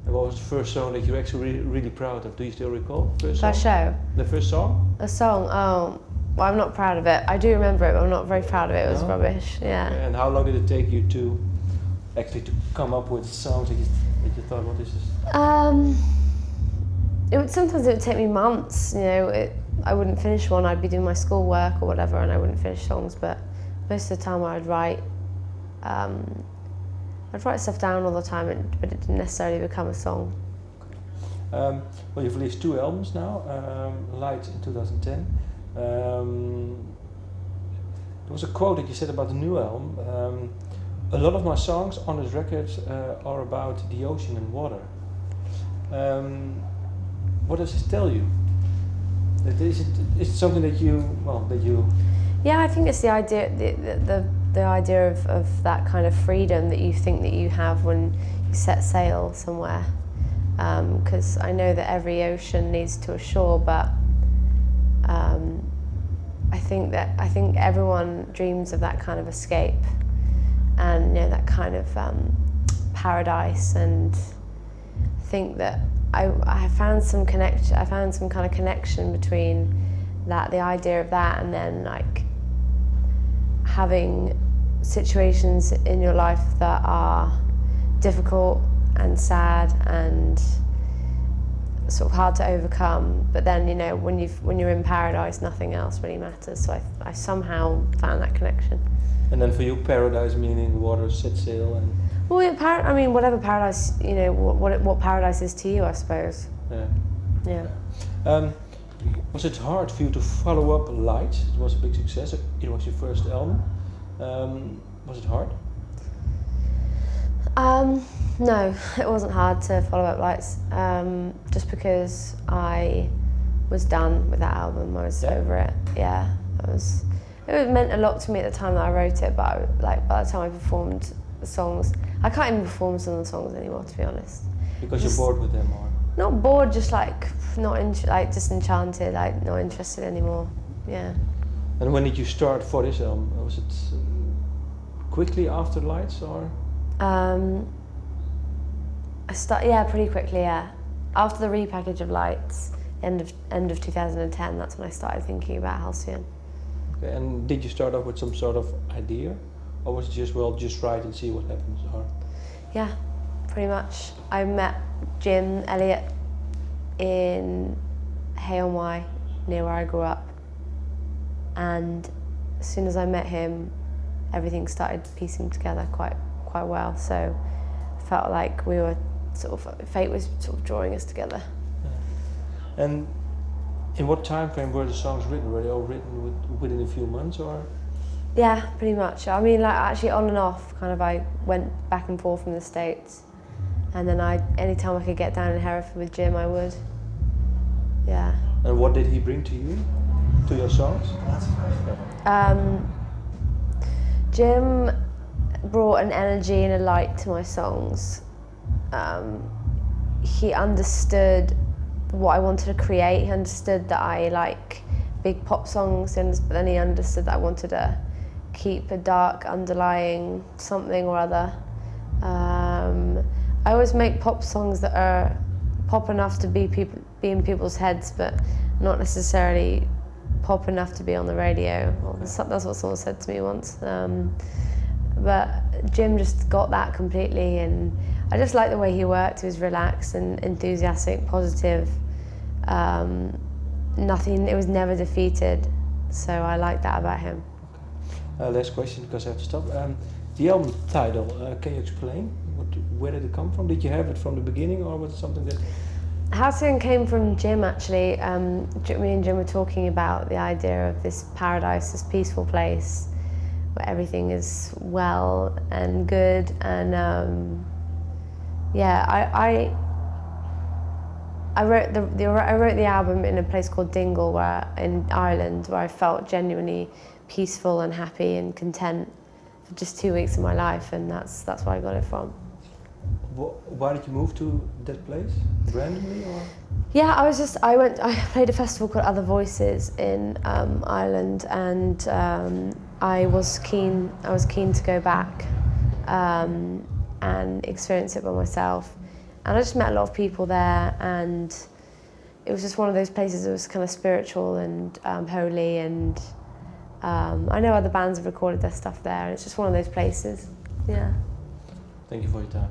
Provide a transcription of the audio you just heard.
And what was the first song that you're actually really proud of? Do you still recall? First show? The first song? A song, oh, well, I'm not proud of it. I do remember it, but I'm not very proud of it. It was rubbish, yeah. And how long did it take you to actually to come up with songs that you thought, what is this? Sometimes it would take me months, you know. I wouldn't finish one, I'd be doing my schoolwork or whatever, and I wouldn't finish songs, but most of the time I'd write stuff down all the time, but it didn't necessarily become a song. Well, you've released 2 albums now, Light in 2010. There was a quote that you said about the new album. A lot of my songs on this record are about the ocean and water. What does this tell you? Is it something that you? Yeah, I think it's the idea, the idea of that kind of freedom that you think that you have when you set sail somewhere. Because I know that every ocean leads to a shore, but I think everyone dreams of that kind of escape, and you know, that kind of paradise. And I think that I found some connection. I found some kind of connection between that, the idea of that, and then like having situations in your life that are difficult and sad and sort of hard to overcome, but then, you know, when you're in paradise, nothing else really matters. So I somehow found that connection. And then for you, paradise meaning water, set sail, and well, I mean, whatever paradise, you know, what paradise is to you, I suppose. Yeah. Was it hard for you to follow up Light? It was a big success. It was your first album. Was it hard? No, it wasn't hard to follow up Lights, just because I was done with that album. I was over it. Yeah, it meant a lot to me at the time that I wrote it, but by the time I performed the songs, I can't even perform some of the songs anymore, to be honest. Because you're bored with them, or? Not bored, just like disenchanted, like not interested anymore. Yeah. And when did you start for this album? Was it quickly after Lights, or? Pretty quickly, yeah. After the repackage of Lights, end of 2010, that's when I started thinking about Halcyon. Okay, and did you start off with some sort of idea, or was it just write and see what happens? Or? Yeah, pretty much. I met Jim Elliot in Hay-on-Wye, near where I grew up, and as soon as I met him, everything started piecing together quite well. So I felt like we were fate was sort of drawing us together. Yeah. And in what time frame were the songs written? Were they all written within a few months, or? Yeah, pretty much. I mean, like actually on and off. Kind of, I went back and forth from the States, and then anytime I could get down in Hereford with Jim, I would. Yeah. And what did he bring to you, to your songs? Jim brought an energy and a light to my songs. He understood what I wanted to create. He understood that I like big pop songs, but then he understood that I wanted to keep a dark underlying something or other. I always make pop songs that are pop enough to be in people's heads, but not necessarily pop enough to be on the radio. That's what someone said to me once. But Jim just got that completely, and I just liked the way he worked. He was relaxed and enthusiastic, positive. It was never defeated, so I liked that about him. Last question, because I have to stop. The album title, can you explain? Where did it come from? Did you have it from the beginning, or was it something that... Halcyon came from Jim, actually. Me and Jim were talking about the idea of this paradise, this peaceful place where everything is well and good, and I wrote the album in a place called Dingle, in Ireland, where I felt genuinely peaceful and happy and content for just 2 weeks of my life, and that's where I got it from. Why did you move to that place? Randomly, or? Yeah, I played a festival called Other Voices in Ireland, and I was keen to go back and experience it by myself. And I just met a lot of people there, and it was just one of those places that was kind of spiritual and holy, and I know other bands have recorded their stuff there, and it's just one of those places. Yeah. Thank you for your time.